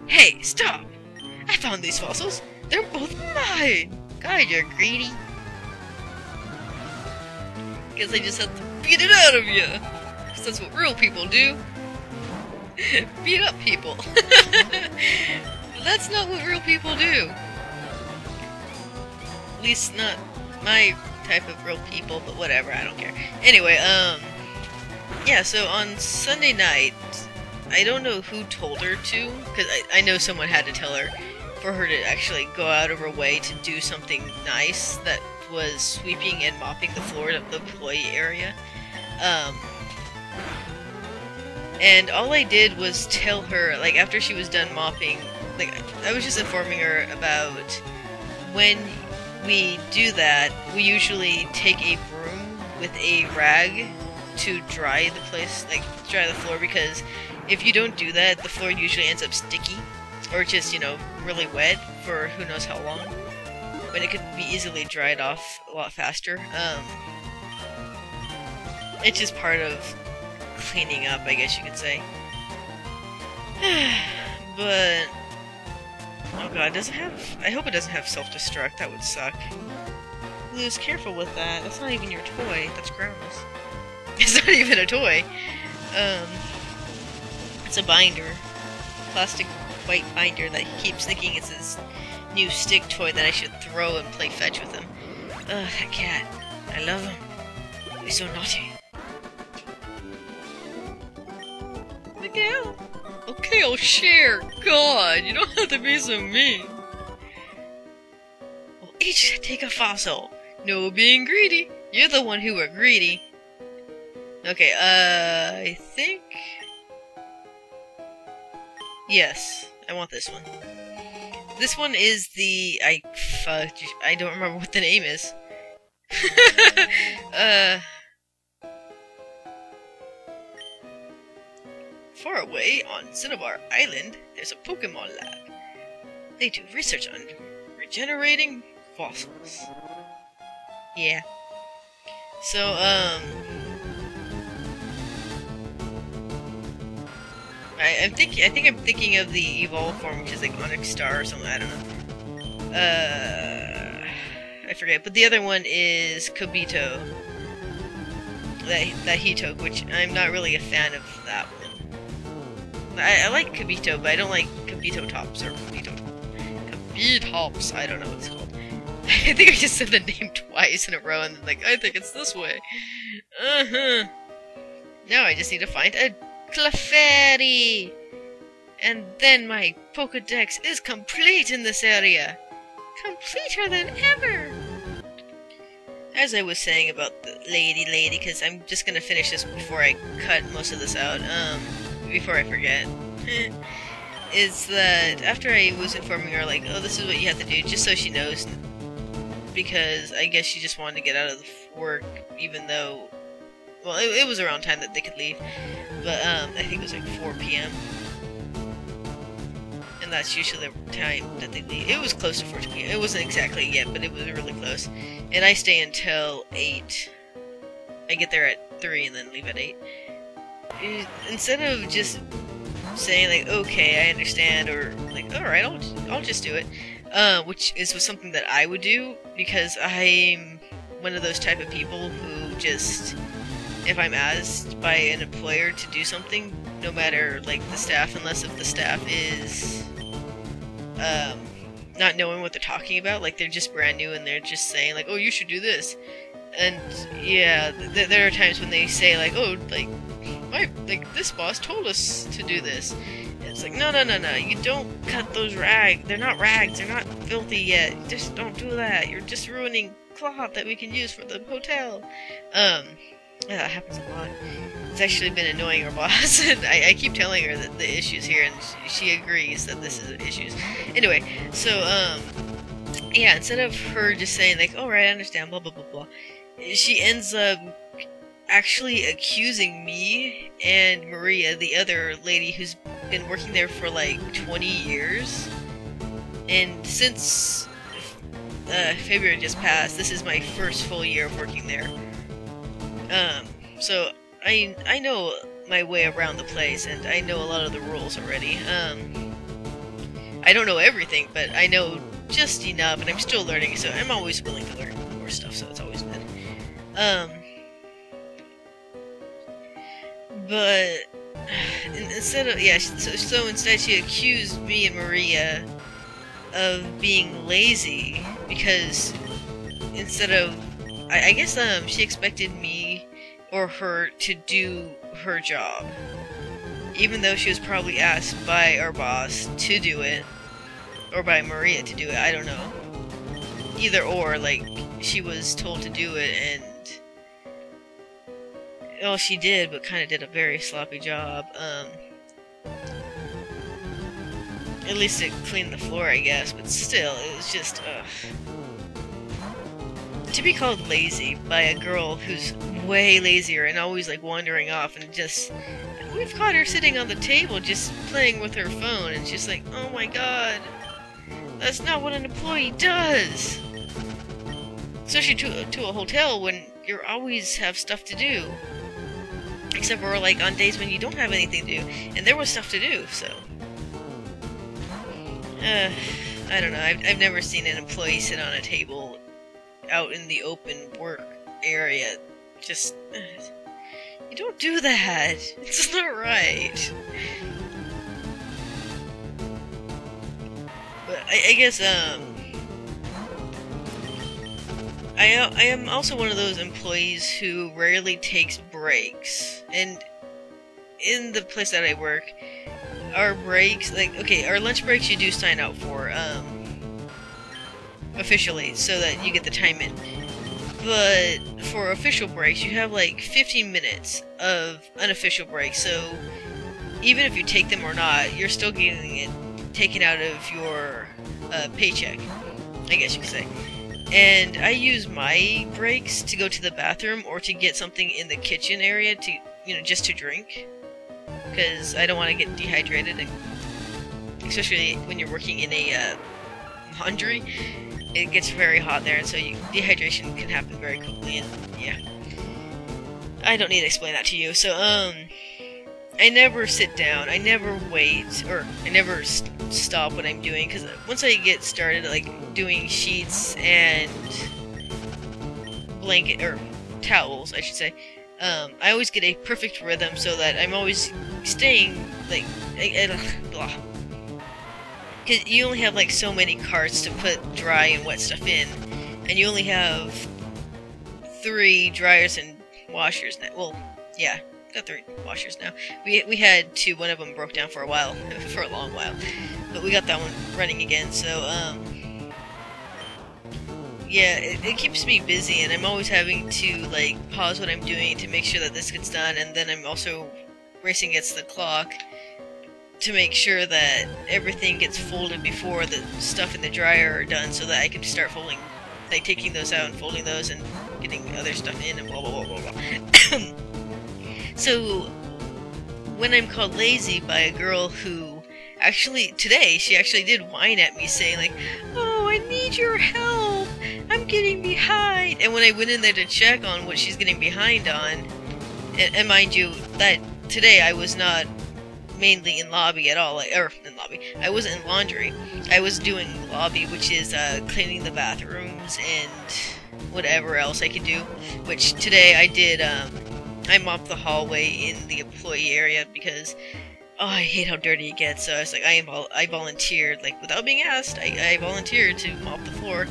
Hey, stop! I found these fossils. They're both mine! God, you're greedy. Guess I just have to beat it out of you. Because that's what real people do. Beat up people. That's not what real people do. At least not my type of real people, but whatever, I don't care. Anyway, yeah, so on Sunday night, I don't know who told her to, because I know someone had to tell her, for her to actually go out of her way to do something nice that was sweeping and mopping the floor of the employee area. And all I did was tell her, like, after she was done mopping, like, I was just informing her about when we do that, we usually take a broom with a rag to dry the place, like, dry the floor, because if you don't do that, the floor usually ends up sticky, or just, you know, really wet for who knows how long, when it could be easily dried off a lot faster. It's just part of cleaning up, I guess you could say. But oh god, does it have... I hope it doesn't have self-destruct, that would suck. Lose, careful with that. That's not even your toy. That's gross. It's not even a toy. It's a binder. Plastic white binder that he keeps thinking it's his new stick toy that I should throw and play fetch with him. Ugh, that cat. I love him. He's so naughty. Miguel! Okay, I'll share. God, you don't have to be so mean. We'll each take a fossil. No being greedy. You're the one who were greedy. Okay, I think... Yes, I want this one. This one is the... I don't remember what the name is. Far away on Cinnabar Island, there's a Pokemon lab. They do research on regenerating fossils. Yeah. So, I think I'm thinking of the evolve form, which is like Onyx Star or something, I don't know. I forget, but the other one is Kobito. That Hitoke, which I'm not really a fan of that one. I like Kobito, but I don't like Kobito Tops, or Kobitops, I don't know what it's called. I think I just said the name twice in a row, and like, I think it's this way. Now I just need to find a Clefairy! And then my PokeDex is complete in this area! Completer than ever! As I was saying about the lady, because I'm just gonna finish this before I cut most of this out, before I forget, is that after I was informing her, like, oh, this is what you have to do, just so she knows, because I guess she just wanted to get out of the work, even though, well, it was around time that they could leave, but, I think it was like 4 PM, and that's usually the time that they leave. It was close to 4 PM, it wasn't exactly yet, but it was really close, and I stay until 8, I get there at 3 and then leave at 8. Instead of just saying like, okay, I understand, or like, alright, I'll just do it, which is something that I would do, because I'm one of those type of people who just, if I'm asked by an employer to do something, no matter like the staff, unless if the staff is not knowing what they're talking about, like they're just brand new and they're just saying like, oh, you should do this, and yeah, there are times when they say like, oh, like this boss told us to do this. And it's like, no, you don't cut those rags. They're not rags. They're not filthy yet. Just don't do that. You're just ruining cloth that we can use for the hotel. Yeah, that happens a lot. It's actually been annoying our boss, and I keep telling her that the issues here, and she agrees that this is issues. Anyway, so yeah, instead of her just saying like, all right, I understand, blah blah blah blah, she ends up actually accusing me and Maria, the other lady who's been working there for like 20 years. And since February just passed, this is my first full year of working there. So I know my way around the place, and I know a lot of the rules already. I don't know everything, but I know just enough, and I'm still learning, so I'm always willing to learn more stuff, so it's always good. But instead of, yeah, so instead she accused me and Maria of being lazy, because instead of, I guess she expected me or her to do her job, even though she was probably asked by our boss to do it, or by Maria to do it, I don't know. Either or, like, she was told to do it, and well, she did, but kind of did a very sloppy job. At least it cleaned the floor, I guess, but still, it was just, to be called lazy by a girl who's way lazier and always, like, wandering off, and just, we've caught her sitting on the table just playing with her phone, and she's like, oh my god, that's not what an employee does! Especially to a hotel when you always have stuff to do. Except for, like, on days when you don't have anything to do, and there was stuff to do, so. I don't know, I've never seen an employee sit on a table out in the open work area. Just, you don't do that. It's not right. But I guess, I am also one of those employees who rarely takes breaks, and in the place that I work, our breaks, like, okay, our lunch breaks you do sign out for, officially, so that you get the time in, but for official breaks, you have like 15 minutes of unofficial breaks, so even if you take them or not, you're still getting it taken out of your paycheck, I guess you could say. And I use my breaks to go to the bathroom or to get something in the kitchen area to, you know, just to drink. Because I don't want to get dehydrated, and especially when you're working in a laundry. It gets very hot there, and so dehydration can happen very quickly, and yeah. I don't need to explain that to you. So, I never sit down, I never wait, or I never stop what I'm doing, because once I get started, like, doing sheets and blanket, or towels, I should say, I always get a perfect rhythm so that I'm always staying, like, blah. Because you only have, like, so many carts to put dry and wet stuff in, and you only have 3 dryers and washers now. Well, yeah. Got 3 washers now. We had 2, one of them broke down for a while, for a long while, but we got that one running again, so, yeah, it keeps me busy, and I'm always having to, like, pause what I'm doing to make sure that this gets done, and then I'm also racing against the clock to make sure that everything gets folded before the stuff in the dryer are done, so that I can start folding, like, taking those out and folding those and getting other stuff in, and blah blah blah blah blah. So, when I'm called lazy by a girl who actually, today, she actually did whine at me saying, like, oh, I need your help, I'm getting behind, and when I went in there to check on what she's getting behind on, and mind you, that today I was not mainly in lobby at all, I wasn't in laundry, I was doing lobby, which is, cleaning the bathrooms and whatever else I could do, which today I did, I mopped the hallway in the employee area because, oh, I hate how dirty it gets, so I was like, I volunteered, like, without being asked, I volunteered to mop the floor.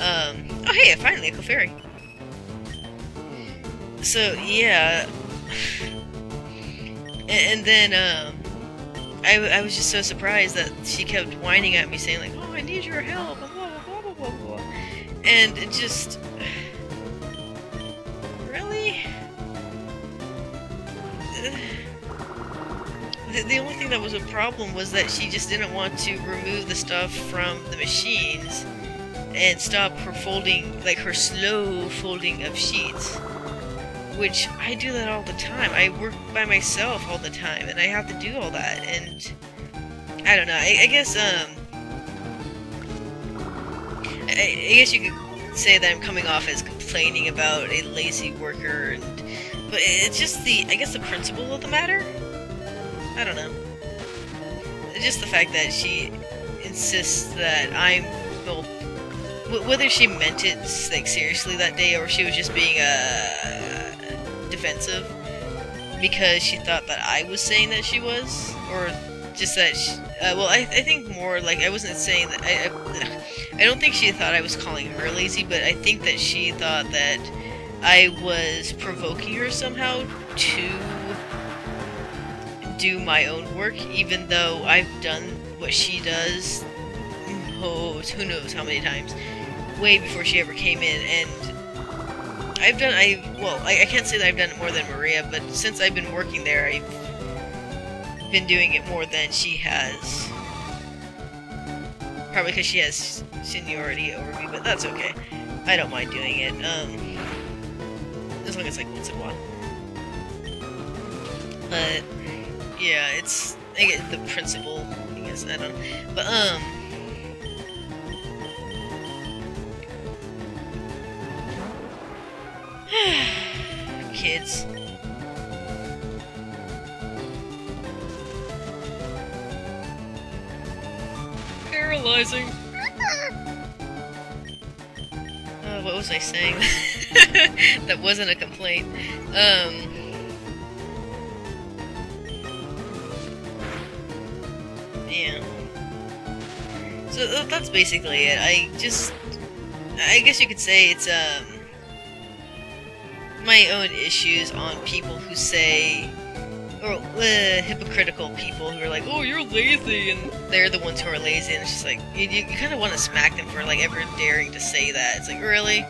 Oh hey, finally, a Clefairy. So, yeah. And then, I was just so surprised that she kept whining at me, saying, like, oh, I need your help, and blah, blah, blah, blah, blah. And it just... Really? The only thing that was a problem was that she just didn't want to remove the stuff from the machines and stop her folding, like her slow folding of sheets. Which, I do that all the time. I work by myself all the time, and I have to do all that, and... I don't know, I guess, I guess you could say that I'm coming off as complaining about a lazy worker, but it's just I guess the principle of the matter? I don't know. Just the fact that she insists that I'm, well, whether she meant it like seriously that day or she was just being defensive because she thought that I was saying that she was, or just that she, well, I think more like I wasn't saying that I don't think she thought I was calling her lazy, but I think that she thought that I was provoking her somehow to do my own work, even though I've done what she does, oh, who knows how many times, way before she ever came in, and I can't say that I've done it more than Maria, but since I've been working there, I've been doing it more than she has. Probably because she has seniority over me, but that's okay. I don't mind doing it, as long as like once in a while. But yeah, I get the principle, I guess, I don't know. But kids. Paralyzing. What was I saying? That wasn't a complaint. Yeah. So that's basically it. I guess you could say it's my own issues on people who say, or hypocritical people who are like, oh, you're lazy, and they're the ones who are lazy, and it's just like, you kind of want to smack them for like ever daring to say that. It's like, really?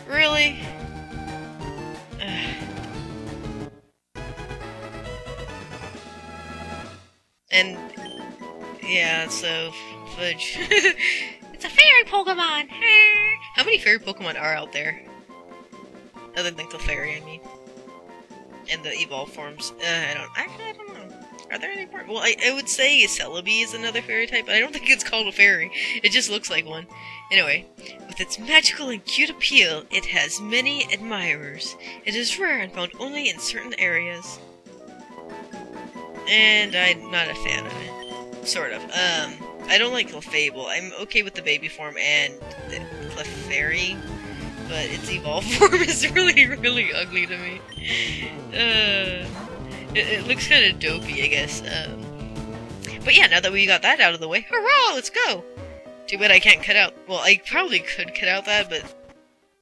Really? And yeah, so fudge. It's a fairy Pokemon! How many fairy Pokemon are out there? Other than Clefairy, I mean. And the evolved forms. I don't know. Are there any more? Well, I would say Celebi is another fairy type, but I don't think it's called a fairy. It just looks like one. Anyway, with its magical and cute appeal, it has many admirers. It is rare and found only in certain areas. And I'm not a fan of it. Sort of. I don't like Clefable. I'm okay with the baby form and the Clefairy, but its evolved form is really, really ugly to me. It looks kind of dopey, I guess. But yeah, now that we got that out of the way, hurrah, let's go! Too bad I can't cut out, well, I probably could cut out that, but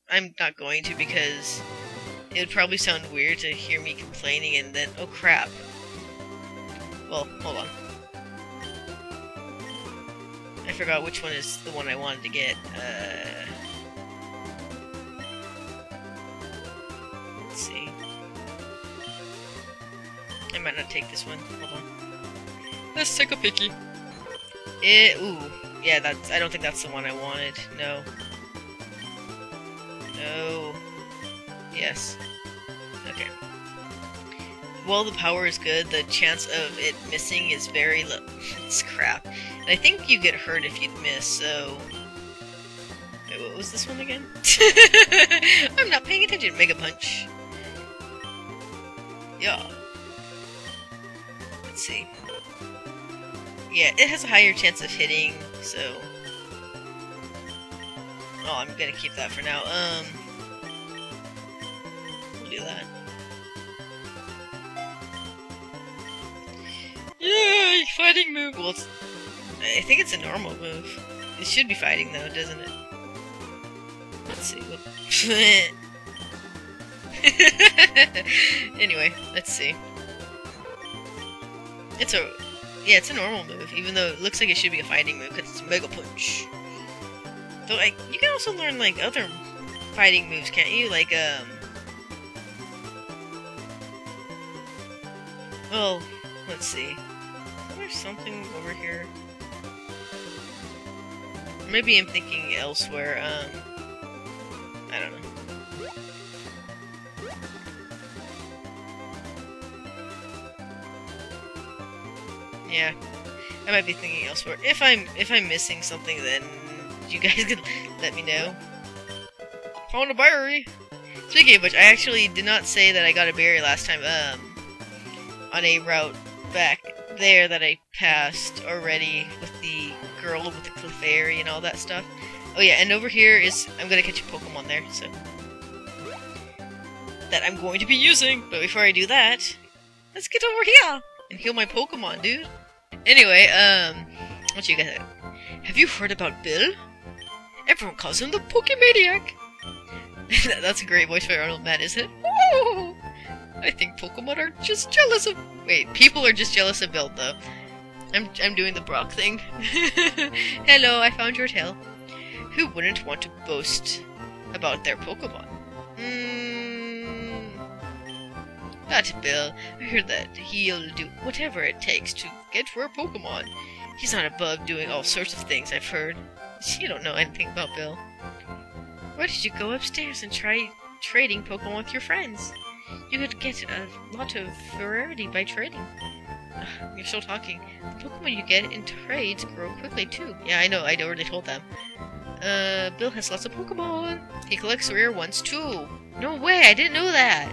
I'm not going to because it would probably sound weird to hear me complaining and then, oh crap. Well, hold on. I forgot which one is the one I wanted to get. Let's see. I might not take this one. Hold on. Let's take a picky. Ooh. Yeah, I don't think that's the one I wanted. No. No. Yes. Okay. While the power is good, the chance of it missing is very low. It's crap. And I think you get hurt if you'd miss, so... Wait, what was this one again? I'm not paying attention. Mega Punch. Yeah. Let's see. Yeah, it has a higher chance of hitting, so... Oh, I'm gonna keep that for now. We'll do that. Yay! Fighting move! Well, I think it's a normal move. It should be fighting, though, doesn't it? Let's see. Anyway, let's see. Yeah, it's a normal move, even though it looks like it should be a fighting move, because it's Mega Punch. So, like, you can also learn, like, other fighting moves, can't you? Like, well, let's see. Is there something over here? Maybe I'm thinking elsewhere, I don't know. Yeah, I might be thinking elsewhere. If I'm missing something, then you guys can let me know. Found a berry! Speaking of which, I actually did not say that I got a berry last time, on a route back there that I passed already with the girl with the Clefairy and all that stuff. Oh yeah, and over here is... I'm gonna catch a Pokemon there, so... that I'm going to be using! But before I do that, let's get over here and heal my Pokemon, dude! Anyway, what you guys... Have you heard about Bill? Everyone calls him the Pokemaniac! That's a great voice for Arnold Man, isn't it? Oh, I think Pokemon are just jealous of... Wait, people are just jealous of Bill, though. I'm doing the Brock thing. Hello, I found your tail. Who wouldn't want to boast about their Pokemon? That Bill. I heard that he'll do whatever it takes to get for a Pokemon. He's not above doing all sorts of things, I've heard. You don't know anything about Bill. Why did you go upstairs and try trading Pokemon with your friends? You could get a lot of variety by trading. You're still talking. The Pokemon you get in trades grow quickly too. Yeah, I know, I already told them. Bill has lots of Pokemon. He collects rare ones too. No way, I didn't know that.